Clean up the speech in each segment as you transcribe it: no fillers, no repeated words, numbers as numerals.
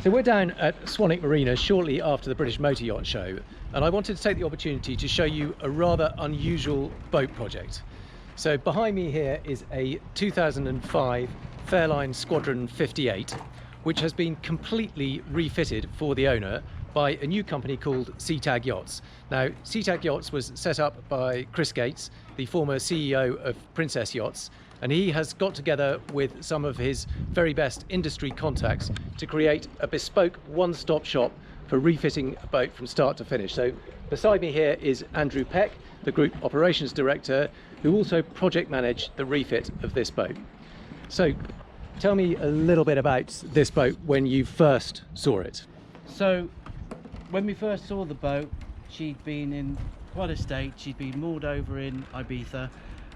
So we're down at Swanwick Marina shortly after the British Motor Yacht Show, and I wanted to take the opportunity to show you a rather unusual boat project. So behind me here is a 2005 Fairline Squadron 58, which has been completely refitted for the owner by a new company called Setag Yachts. Now, Setag Yachts was set up by Chris Gates, the former CEO of Princess Yachts, and he has got together with some of his very best industry contacts to create a bespoke one-stop shop for refitting a boat from start to finish. So beside me here is Andrew Peck, the Group Operations Director, who also project managed the refit of this boat. So tell me a little bit about this boat when you first saw it. So when we first saw the boat, she'd been in quite a state. She'd been moored over in Ibiza.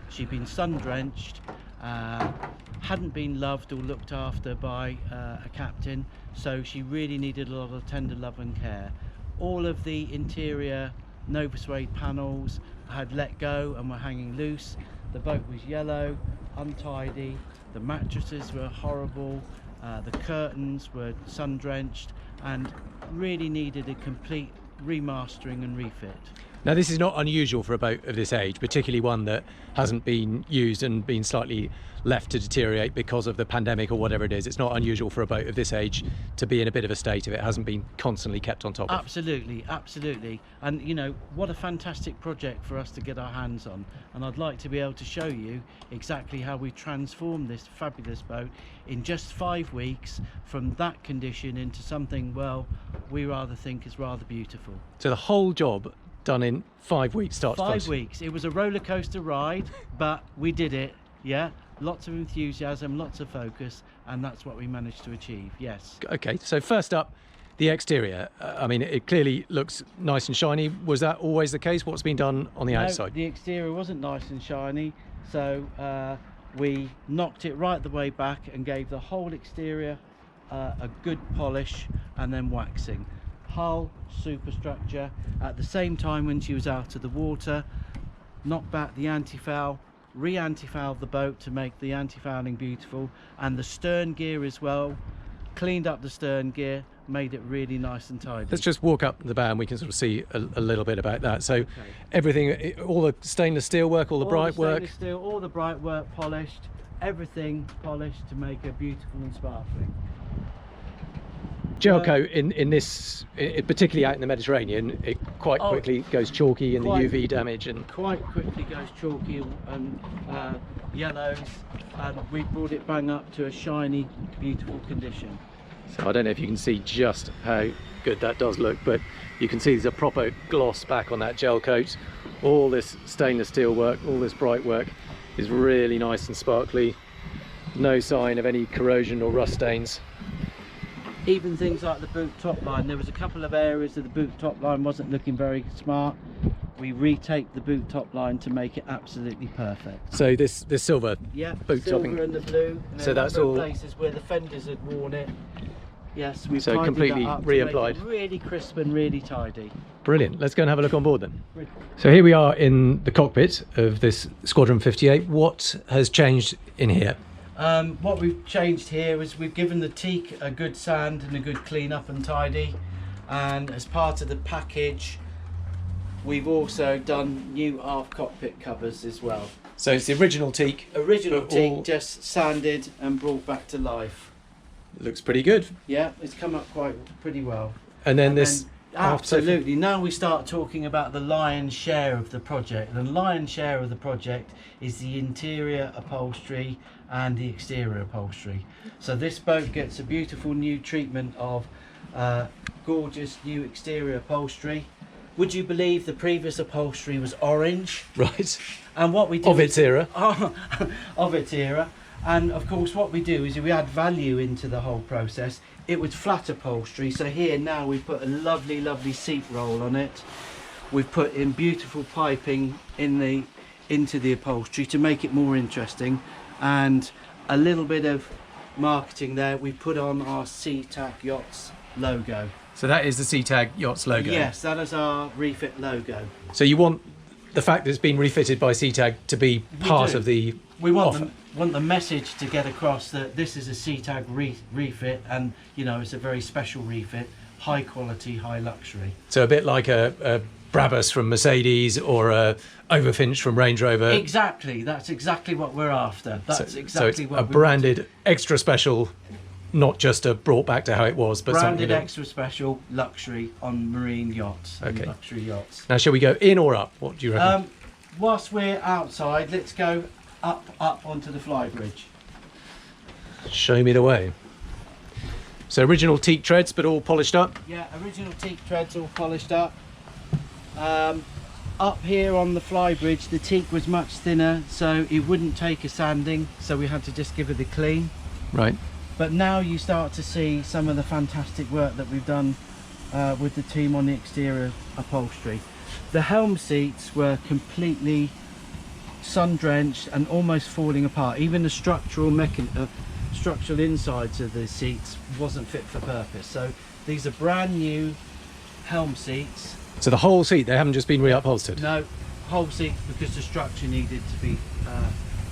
She'd been sun-drenched, hadn't been loved or looked after by a captain, so she really needed a lot of tender love and care. All of the interior Nova Suede panels had let go and were hanging loose. The boat was yellow, untidy, the mattresses were horrible, the curtains were sun-drenched, and really needed a complete remastering and refit. Now, this is not unusual for a boat of this age, particularly one that hasn't been used and been slightly left to deteriorate because of the pandemic or whatever it is. It's not unusual for a boat of this age to be in a bit of a state if it hasn't been constantly kept on top of. Absolutely, absolutely. And you know, what a fantastic project for us to get our hands on. And I'd like to be able to show you exactly how we transformed this fabulous boat in just 5 weeks from that condition into something, well, we rather think is rather beautiful. So the whole job done in 5 weeks, start to finish. 5 weeks. It was a roller coaster ride, but we did it. Yeah, lots of enthusiasm, lots of focus, and that's what we managed to achieve. Yes. Okay, so first up, the exterior. I mean, it clearly looks nice and shiny. Was that always the case? What's been done on the outside? The exterior wasn't nice and shiny, so we knocked it right the way back and gave the whole exterior a good polish and then waxing. Hull, superstructure. At the same time, when she was out of the water, knocked back the anti-foul, re-anti-fouled the boat to make the anti-fouling beautiful, and the stern gear as well, cleaned up the stern gear, made it really nice and tidy. Let's just walk up the bow and we can sort of see a little bit about that. So everything, all the stainless steel work, all the bright work. All the bright work polished, everything polished to make it beautiful and sparkling. Gel coat in this, particularly out in the Mediterranean, it quite quickly goes chalky in the UV damage, and quite quickly goes chalky and yellows, and we brought it bang up to a shiny, beautiful condition. So I don't know if you can see just how good that does look, but you can see there's a proper gloss back on that gel coat. All this stainless steel work, all this bright work is really nice and sparkly. No sign of any corrosion or rust stains. Even things like the boot top line, there was a couple of areas of the boot top line wasn't looking very smart. We retaped the boot top line to make it absolutely perfect. So this silver boot silver topping, and the blue, and so that's all places where the fenders had worn it. Yes, we've so completely reapplied. Really crisp and really tidy. Brilliant. Let's go and have a look on board then. So here we are in the cockpit of this Squadron 58. What has changed in here? What we've changed here is we've given the teak a good sand and a good clean up and tidy, and as part of the package we've also done new aft cockpit covers as well. So it's the original teak, just sanded and brought back to life. Looks pretty good. Yeah, it's come up pretty well. And then this absolutely. Now we start talking about the lion's share of the project. The lion's share of the project is the interior upholstery and the exterior upholstery. So this boat gets a beautiful new treatment of gorgeous new exterior upholstery. Would you believe the previous upholstery was orange? Right. And what we do of its era. Of its era. And of course what we do is we add value into the whole process. It was flat upholstery, so here now we put a lovely seat roll on it. We've put in beautiful piping into the upholstery to make it more interesting, and a little bit of marketing there. We put on our Setag Yachts logo. So that is the Setag Yachts logo? Yes, that is our refit logo. So you want the fact that it's been refitted by Setag to be part of the we want offer? them, want the message to get across that this is a Setag refit, and you know, it's a very special refit, high quality, high luxury. So a bit like a Brabus from Mercedes or a Overfinch from Range Rover. Exactly, that's exactly what we're after. That's exactly it's what a branded extra special, not just a brought back to how it was, but branded something extra special luxury on marine yachts. Okay. And luxury yachts. Now, shall we go in or up? What do you reckon? Whilst we're outside, let's go up onto the flybridge. Show me the way. So original teak treads, but all polished up. Yeah, original teak treads all polished up. Up here on the flybridge, the teak was much thinner, so it wouldn't take a sanding, so we had to just give it a clean. Right. But now you start to see some of the fantastic work that we've done with the team on the exterior upholstery. The helm seats were completely sun-drenched and almost falling apart. Even the structural insides of the seats wasn't fit for purpose. So these are brand new helm seats. So the whole seat, they haven't just been reupholstered? No, whole seat, because the structure needed to be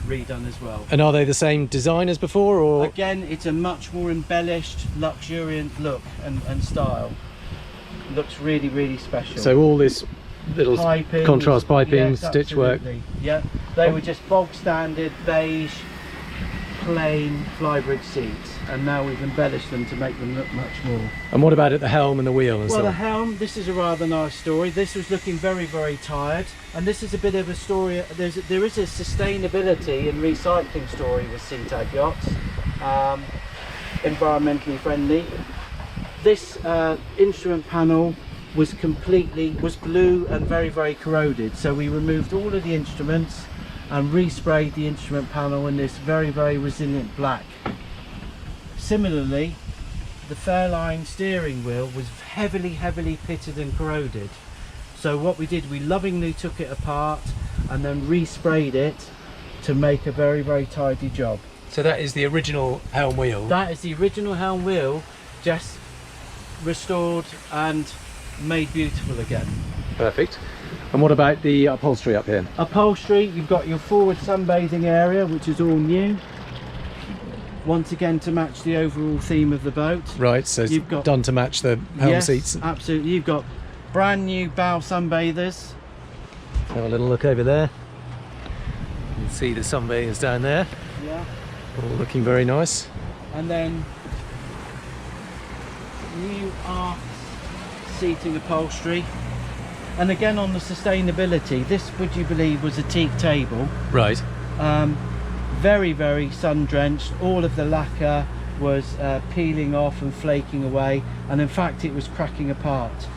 redone as well. And are they the same design as before, or? Again, it's a much more embellished, luxuriant look and style. It looks really, really special. So all this little Piping, contrast piping, yes, stitch work. absolutely. Yeah, they were just bog standard beige plain flybridge seats, and now we've embellished them to make them look much more. And what about at the helm and the wheel and Well, so the on? helm, this is a rather nice story. This was looking very, very tired, and this is a bit of a story. There is a sustainability and recycling story with Setag Yachts, environmentally friendly. This instrument panel was blue and very, very corroded, so we removed all of the instruments and resprayed the instrument panel in this very, very resilient black. Similarly, the Fairline steering wheel was heavily pitted and corroded. So what we did, we lovingly took it apart and then resprayed it to make a very, very tidy job. So that is the original helm wheel? That is the original helm wheel, just restored and made beautiful again. Perfect. And what about the upholstery up here? Upholstery, you've got your forward sunbathing area, which is all new. Once again, to match the overall theme of the boat. Right, so it's done to match the helm yes, seats. Absolutely. You've got brand new bow sunbathers. Have a little look over there. You can see the sunbathers down there. Yeah. All looking very nice. And then new aft seating upholstery. And again, on the sustainability, this, would you believe, was a teak table. Right. Very, very sun drenched. All of the lacquer was peeling off and flaking away, and in fact it was cracking apart.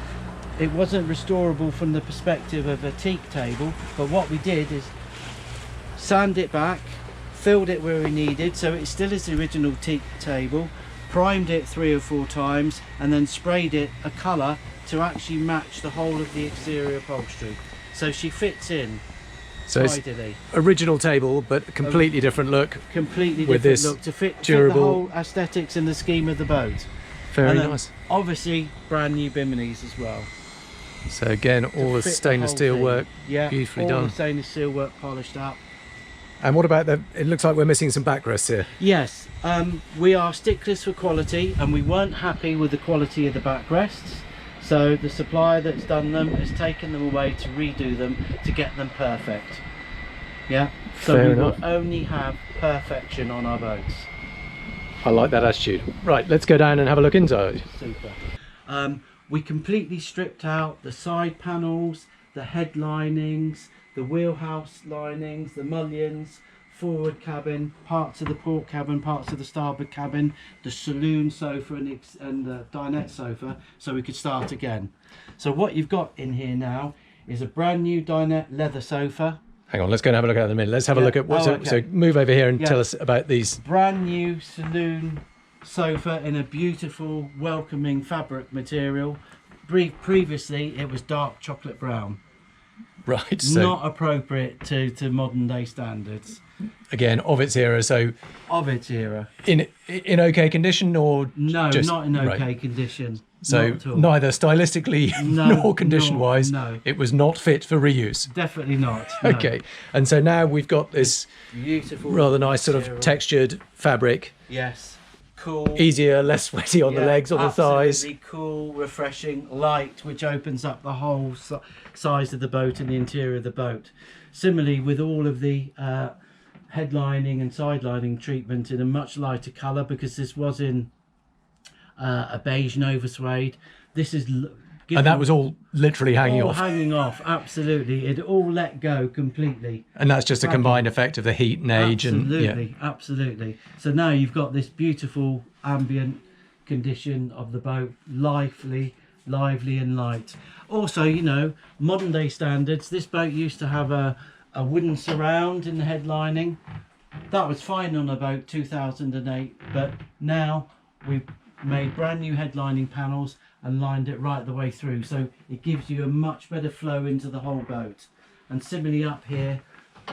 It wasn't restorable from the perspective of a teak table, but what we did is sand it back, filled it where we needed, so it still is the original teak table, primed it 3 or 4 times, and then sprayed it a colour to actually match the whole of the exterior upholstery. So she fits in. So it's original table, but a completely different look. Completely with different this look to fit durable the whole aesthetics and the scheme of the boat. Very nice. Obviously, brand new biminies as well. So again, all the stainless steel work, beautifully done. All the stainless steel work polished up. And what about it looks like we're missing some backrests here. Yes, we are sticklers for quality, and we weren't happy with the quality of the backrests. So the supplier that's done them has taken them away to redo them to get them perfect. Yeah, so Fair we enough. will only have perfection on our boats. I like that attitude. Right, let's go down and have a look inside. Super. We completely stripped out the side panels, the head linings, the wheelhouse linings, the mullions, forward cabin, parts of the port cabin, parts of the starboard cabin, the saloon sofa and the dinette sofa, so we could start again. So what you've got in here now is a brand new dinette leather sofa. Hang on, let's go and have a look at it in a minute. Let's have a look at what. So move over here and tell us about these. Brand new saloon sofa in a beautiful, welcoming fabric material. Previously, it was dark chocolate brown. Right. So Not appropriate to modern day standards. again, of its era. So Of its era. in okay condition, or No, just, not in okay right. condition. So not at all. neither stylistically nor condition-wise, no. it was not fit for reuse. Definitely not. No. Okay, and so now we've got this Beautiful. rather nice sort of material. textured fabric, Yes. Cool. easier, less sweaty on the legs, on the thighs. Absolutely cool, refreshing, light, which opens up the whole size of the boat and the interior of the boat. Similarly, with all of the headlining and sidelining treatment in a much lighter colour, because this was in a beige Nova suede. This is And that was all literally hanging off. Hanging off, absolutely. It all let go completely. And that's just a combined effect of the heat and age. Absolutely, absolutely. So now you've got this beautiful ambient condition of the boat, lively and light. Also, you know, modern day standards, this boat used to have a wooden surround in the headlining. That was fine on about 2008, but now we've made brand new headlining panels and lined it right the way through, so it gives you a much better flow into the whole boat. And similarly up here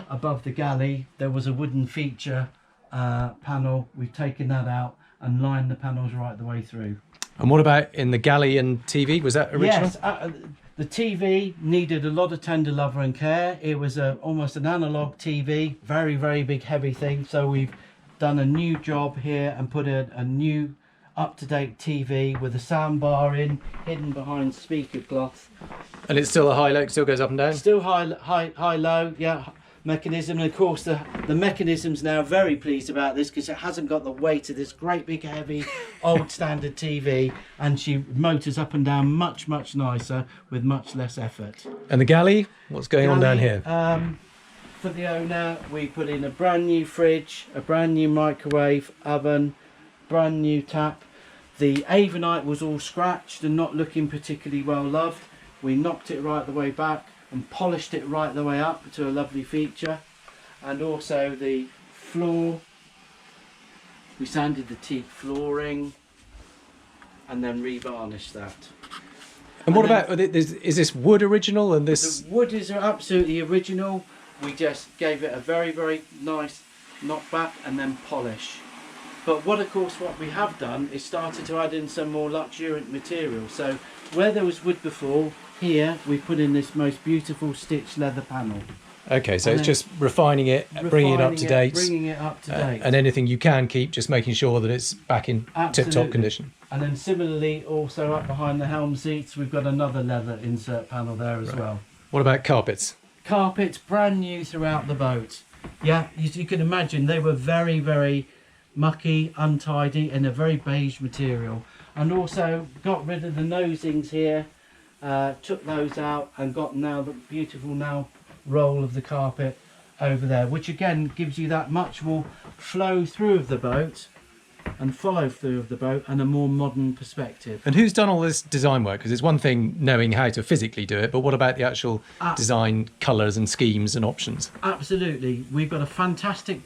above the galley there was a wooden feature panel. We've taken that out and lined the panels right the way through. And what about in the galley and TV? Was that original? Yes, the TV needed a lot of tender love and care. It was almost an analog TV, very, very big, heavy thing. So we've done a new job here and put a new up-to-date TV with a sound bar in, hidden behind speaker cloth. And it's still a high-low, it still goes up and down? Still high-low, yeah, mechanism. And of course the mechanism's now very pleased about this because it hasn't got the weight of this great big heavy old standard TV, and she motors up and down much nicer with much less effort. And the galley? What's going on down here? For the owner, we put in a brand new fridge, a brand new microwave oven, brand new tap. The Avonite was all scratched and not looking particularly well loved. We knocked it right the way back and polished it right the way up to a lovely feature. And also the floor, we sanded the teak flooring and then revarnished that. And what about, is this wood original and this? The wood is absolutely original. We just gave it a very, very nice knockback and then polish. But what we have done is started to add in some more luxuriant material. So where there was wood before, here we put in this most beautiful stitched leather panel. Okay, so it's just refining it, bringing it up to date. Bringing it up to date. And anything you can keep, just making sure that it's back in tip-top condition. And then similarly, also up behind the helm seats, we've got another leather insert panel there as well. What about carpets? Carpets, brand new throughout the boat. Yeah, you can imagine they were very, very mucky, untidy, and a very beige material. And also got rid of the nosings here, took those out and got now the beautiful roll of the carpet over there, which again gives you that much more flow through of the boat and follow through of the boat and a more modern perspective. And who's done all this design work? Because it's one thing knowing how to physically do it, but what about the actual design, colours and schemes and options? Absolutely. We've got a fantastic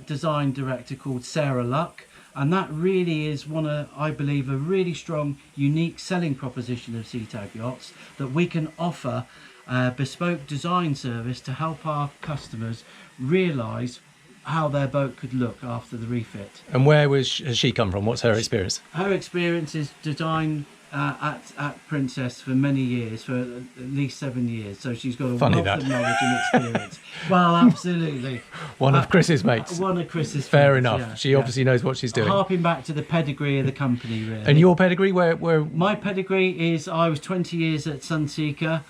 design director called Sarah Luck, and that really is I believe, a really strong, unique selling proposition of Setag Yachts, that we can offer a bespoke design service to help our customers realise how their boat could look after the refit. And where has she come from? What's her experience? Her experience is design at Princess for many years, for at least 7 years. So she's got a wealth of knowledge and experience. Well, absolutely. One of Chris's mates. One of Chris's Fair mates, enough. Yeah, she obviously knows what she's doing. Harping back to the pedigree of the company, really. And your pedigree? Where? My pedigree is I was 20 years at Sunseeker,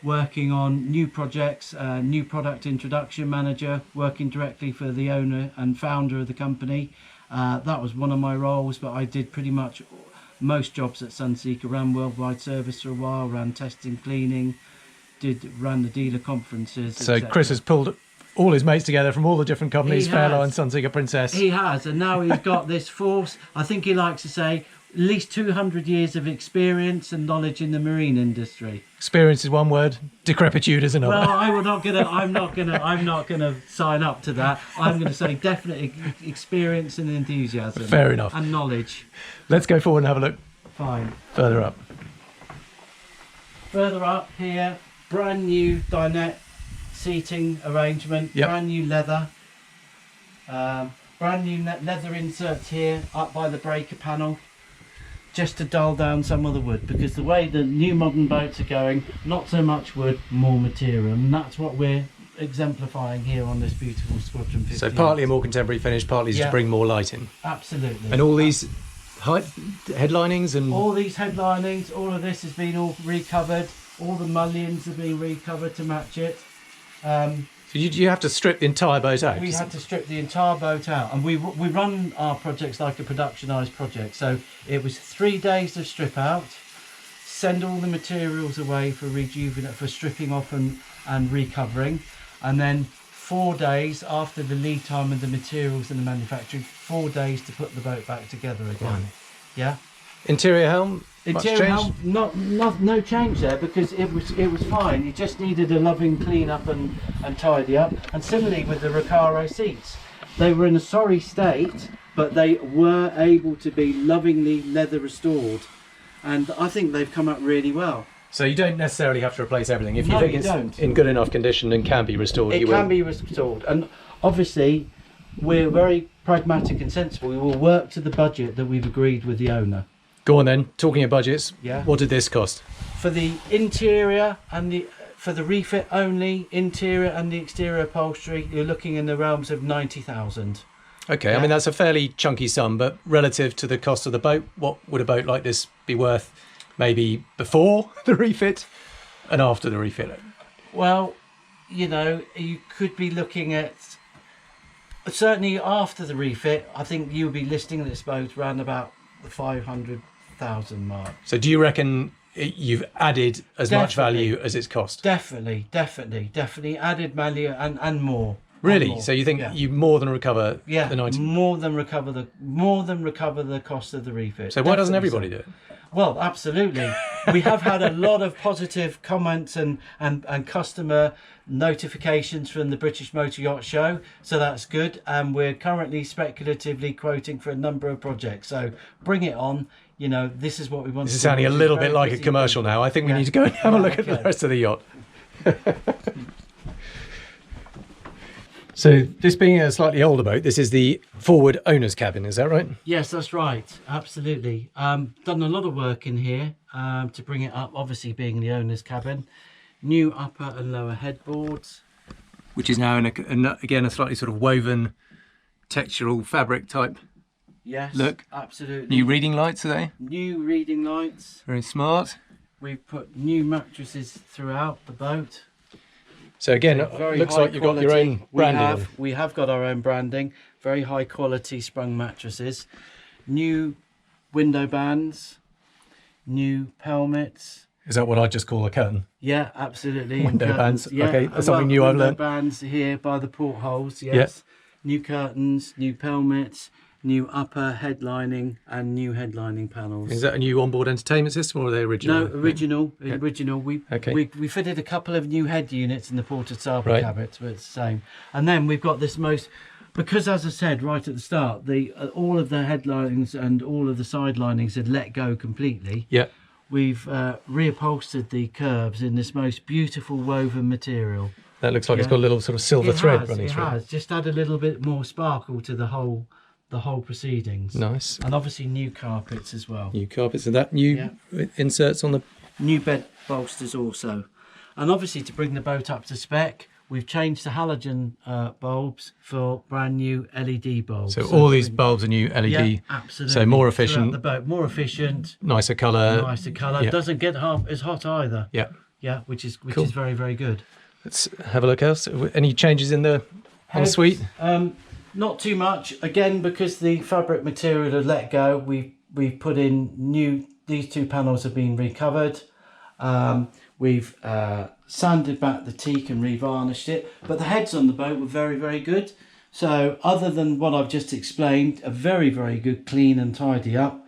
working on new projects, new product introduction manager, working directly for the owner and founder of the company. That was one of my roles, but I did pretty much most jobs at Sunseeker. Ran worldwide service for a while, ran testing, cleaning, ran the dealer conferences. So etc. Chris has pulled all his mates together from all the different companies, Fairline, Sunseeker, Princess. He has, and now he's got this force. I think he likes to say at least 200 years of experience and knowledge in the marine industry. Experience is one word, decrepitude is another. Well, I'm not gonna sign up to that. I'm gonna say definitely experience and enthusiasm. Fair enough. And knowledge. Let's go forward and have a look. Fine. Further up. Further up here, brand new dinette seating arrangement, Yep. brand new leather, brand new leather inserts here up by the breaker panel, just to dull down some of the wood, because the way the new modern boats are going, not so much wood, more material, and that's what we're exemplifying here on this beautiful Squadron 50. So partly a more contemporary finish, partly just to bring more light in. Absolutely. And all these headlinings and... all these headlinings, all of this has been all recovered. All the mullions have been recovered to match it. So you have to strip the entire boat out? We had to strip the entire boat out, and we run our projects like a productionised project. So it was 3 days of strip out, send all the materials away for rejuvenate, for stripping off and recovering, and then 4 days after the lead time of the materials and the manufacturing, 4 days to put the boat back together again. Blimey. Yeah. Interior helm? Interior helm, no change there, because it was fine. You just needed a loving clean up and tidy up. And similarly with the Recaro seats, they were in a sorry state, but they were able to be lovingly leather restored, and I think they've come up really well. So you don't necessarily have to replace everything. If you No, think you it's don't. in good enough condition and can be restored, you It will. can be restored, and obviously we're very pragmatic and sensible. We will work to the budget that we've agreed with the owner. Go on then, talking of budgets, Yeah. what did this cost? For the interior and for the refit only, interior and the exterior upholstery, you're looking in the realms of 90,000. Okay, Yeah. I mean that's a fairly chunky sum, but relative to the cost of the boat, what would a boat like this be worth maybe before the refit and after the refit? Well, you know, you could be looking at, certainly after the refit, I think you'll be listing this boat around about the 500,000 mark. So do you reckon you've added as much Definitely. value as it's cost? Definitely added value and more. Really? And more. So you think Yeah. you more than recover Yeah, the 90? more than recover the cost of the refit. So why doesn't Definitely everybody so. do it? Well, absolutely. We have had a lot of positive comments and customer notifications from the British Motor Yacht Show, so that's good. And we're currently speculatively quoting for a number of projects. So bring it on. You know, this is what we want. This to is do, sounding a which is little very bit like a busy commercial people. now. I think we Yeah. need to go and have a look at the Okay. rest of the yacht. So this being a slightly older boat, this is the forward owner's cabin, is that right? Yes, that's right. Absolutely. Done a lot of work in here to bring it up, obviously being the owner's cabin. New upper and lower headboards. Which is now, again, a slightly sort of woven, textural fabric type Yes, look. absolutely. New reading lights, are they? New reading lights. Very smart. We've put new mattresses throughout the boat. So again, Very looks high like you've got your quality. own branding on. We have got our own branding. Very high quality sprung mattresses. New window bands. New pelmets. Is that what I just call a curtain? Yeah, absolutely. Window Curtains, bands. Okay, that's something new I've window learned. bands here by the portholes. Yes. New curtains. New pelmets. New upper headlining and new headlining panels. Is that a new onboard entertainment system or are they original? No, original. We fitted a couple of new head units in the port starboard Right. cabins, but it's the same. And then we've got this because as I said right at the start, all of the headlinings and all of the side linings had let go completely. Yeah. We've reupholstered the curves in this most beautiful woven material. That looks like it's Yeah. got a little sort of silver thread running It through. has just add a little bit more sparkle to the whole proceedings. Nice. And obviously new carpets as well. New carpets and that new inserts on the... New bed bolsters also. And obviously to bring the boat up to spec, we've changed the halogen bulbs for brand new LED bulbs. So all these bulbs are new LED. Yeah, absolutely. So more Throughout efficient, the boat, more efficient, nicer colour. nicer colour. yeah. Doesn't get half as hot either. Yeah. Yeah, which is Cool. very, very good. Let's have a look else. Any changes in the suite? Not too much. Again, because the fabric material had let go, we put in new. These two panels have been recovered. We've sanded back the teak and revarnished it, but the heads on the boat were very, very good. So other than what I've just explained, a very, very good clean and tidy up,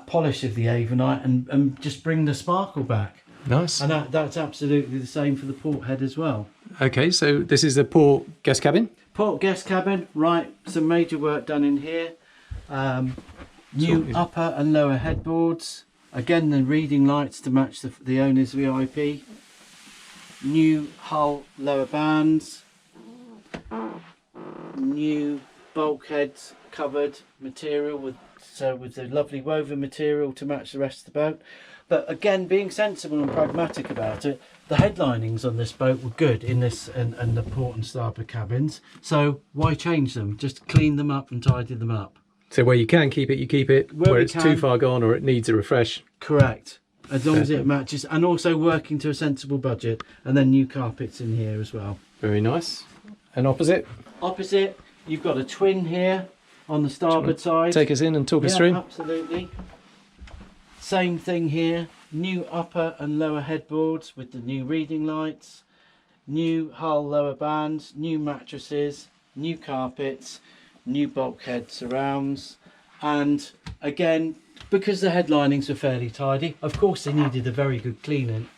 polish of the Avonite and just bring the sparkle back. Nice. And that's absolutely the same for the port head as well. Okay, so this is the port guest cabin. Port guest cabin, right, some major work done in here. New upper and lower headboards. Again, the reading lights to match the owner's VIP. new hull lower bands, new bulkheads covered material with the lovely woven material to match the rest of the boat. But again, being sensible and pragmatic about it, the headlinings on this boat were good in this and the port and starboard cabins. So why change them? Just clean them up and tidy them up. So where you can keep it, you keep it. Where it's too far gone or it needs a refresh. Correct. As long as it matches, and also working to a sensible budget. And then new carpets in here as well. Very nice. And opposite? Opposite, you've got a twin here on the starboard side. Take us in and talk us through. Absolutely. Same thing here. New upper and lower headboards with the new reading lights. New hull lower bands. New mattresses. New carpets. New bulkhead surrounds. And again, because the headlinings were fairly tidy, of course they needed a very good cleaning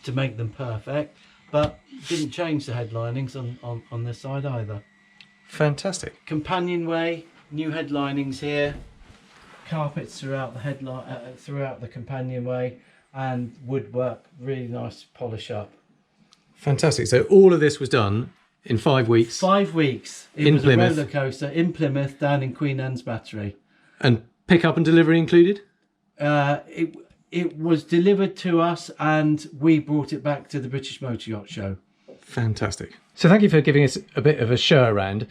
to make them perfect, but didn't change the headlinings on this side either. Fantastic. Companionway, new headlinings here, carpets throughout the throughout the companionway, and woodwork, really nice polish up. Fantastic. So all of this was done in 5 weeks. 5 weeks. It was Plymouth. A roller coaster in Plymouth, down in Queen Anne's Battery. And pick up and delivery included? It was delivered to us and we brought it back to the British Motor Yacht Show. Fantastic. So thank you for giving us a bit of a show around.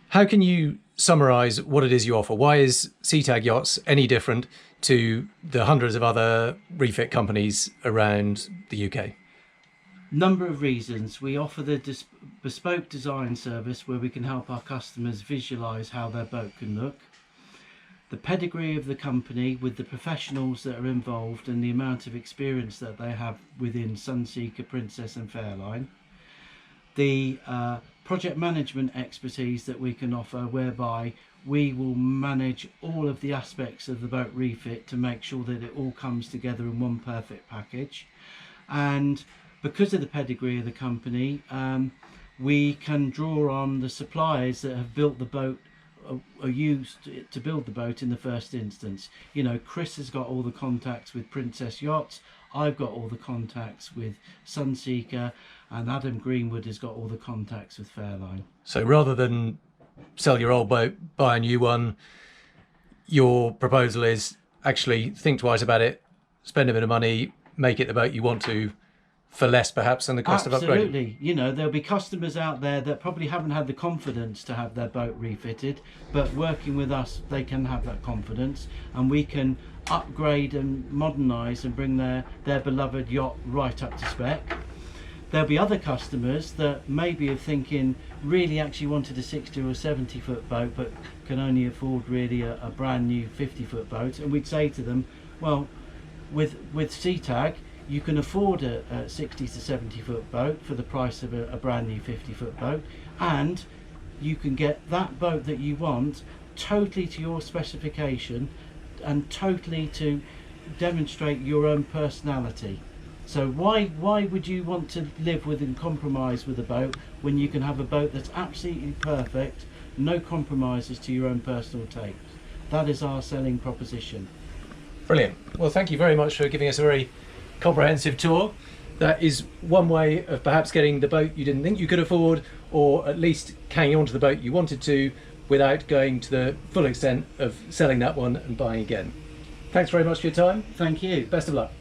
How can you summarise what it is you offer? Why is Setag Yachts any different to the hundreds of other refit companies around the UK? Number of reasons. We offer the bespoke design service where we can help our customers visualise how their boat can look. The pedigree of the company with the professionals that are involved and the amount of experience that they have within Sunseeker, Princess and Fairline. The project management expertise that we can offer, whereby we will manage all of the aspects of the boat refit to make sure that it all comes together in one perfect package. And because of the pedigree of the company, we can draw on the suppliers that have built the boat, are used to build the boat in the first instance. You know, Chris has got all the contacts with Princess Yachts, I've got all the contacts with Sunseeker, and Adam Greenwood has got all the contacts with Fairline. So rather than sell your old boat, buy a new one, your proposal is actually think twice about it, spend a bit of money, make it the boat you want to, for less perhaps than the cost of upgrading. Absolutely. You know, there'll be customers out there that probably haven't had the confidence to have their boat refitted, but working with us they can have that confidence, and we can upgrade and modernise and bring their beloved yacht right up to spec. There'll be other customers that maybe are thinking really actually wanted a 60 or 70 foot boat but can only afford really a brand new 50-foot boat, and we'd say to them, well, with Setag you can afford a 60 to 70 foot boat for the price of a brand new 50-foot boat, and you can get that boat that you want totally to your specification and totally to demonstrate your own personality. So why would you want to live with and compromise with a boat when you can have a boat that's absolutely perfect, no compromises to your own personal taste? That is our selling proposition. Brilliant. Well, thank you very much for giving us a very comprehensive tour. That is one way of perhaps getting the boat you didn't think you could afford, or at least hanging on to the boat you wanted to without going to the full extent of selling that one and buying again. Thanks very much for your time. Thank you. Best of luck.